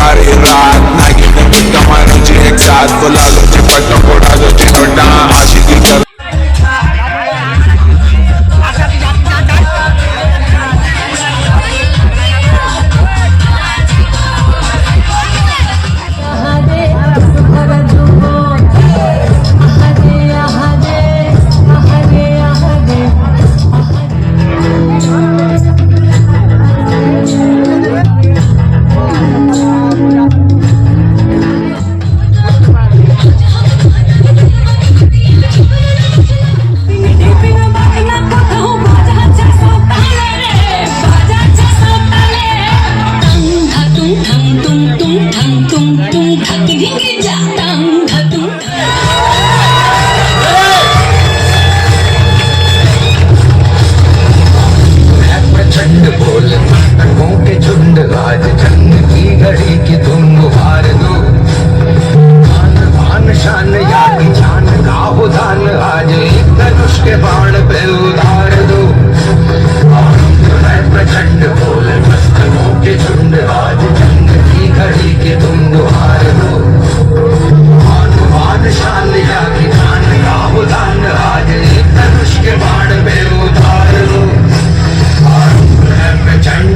सारी रात मैगी में गुटका मारो जी एक साथ बुला लो जी पट्टा फोड़ा दो जी नोटा आशिकी करो आज जंग की घड़ी की तुम गुहार दो आन बान शान या की जान का उदान आज एक धनुष के बाण पे उतार दो प्रचंड बोल मस्तकों के झुंड आज जंग की घड़ी की तुम गुहार दो आन बान शान या की जान का उदान आज एक धनुष के बाण पे उतार दो प्रचंड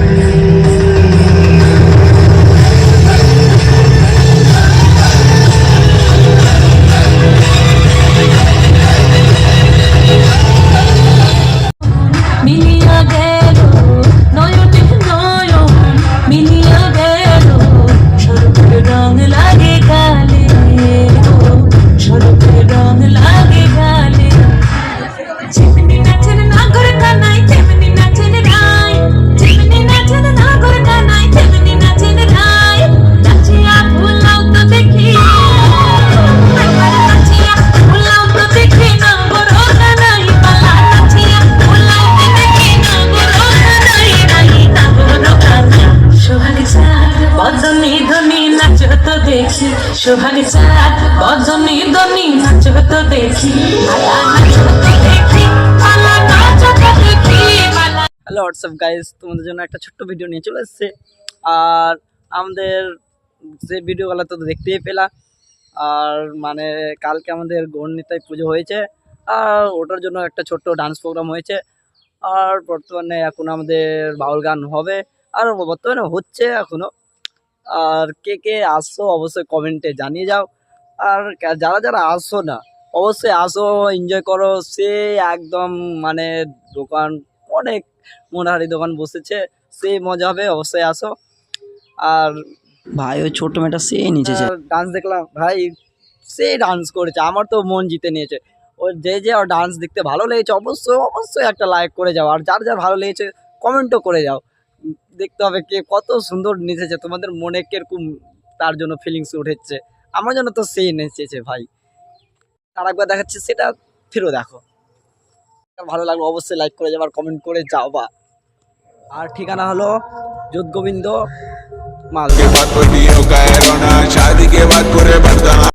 সোহাগ চাঁদ বজনী দনি নাচ তো দেখি হ্যালো হোয়াটসঅ্যাপ গাইস, তোমাদের জন্য একটা ছোট্ট ভিডিও নিয়ে চলে এসেছে। আর আমাদের যে ভিডিওগুলো তো দেখতেই পেলা। আর মানে কালকে আমাদের গৌরনিতাই পুজো হয়েছে, আর ওটার জন্য একটা ছোট্ট ডান্স প্রোগ্রাম হয়েছে। আর বর্তমানে এখন আমাদের বাউল গান হবে, আর বর্তমানে হচ্ছে এখনও। আর কে কে আসছো অবশ্যই কমেন্টে জানিয়ে যাও। আর যারা যারা আসো না অবশ্যই আসো, এনজয় করো। সে একদম মানে দোকান অনেক মনোহারি দোকান বসেছে, সে মজা হবে, অবশ্যই আসো। আর ভাই ওই ছোট্ট মেয়েটা সেই নিচেছে, ডান্স দেখলাম ভাই, সে ডান্স করেছে, আমার তো মন জিতে নিয়েছে। ওর যে ওর ডান্স দেখতে ভালো লেগেছে অবশ্যই অবশ্যই একটা লাইক করে যাও। আর যার যার ভালো লেগেছে কমেন্টও করে যাও। দেখতে হবে কে কত সুন্দর নেচেছে, তোমাদের মনে কিরকম তার জন্য ফিলিংস উঠেছে। আমার জন্য তো সেই নেচেছে ভাই। আর একবার দেখাচ্ছে, সেটা ফিরও দেখো। ভালো লাগলো অবশ্যই লাইক করে যাও আর কমেন্ট করে যাও। বা আর ঠিকানা হলো যোধ গোবিন্দ মাল। शादी के बाद पूरे बर्तन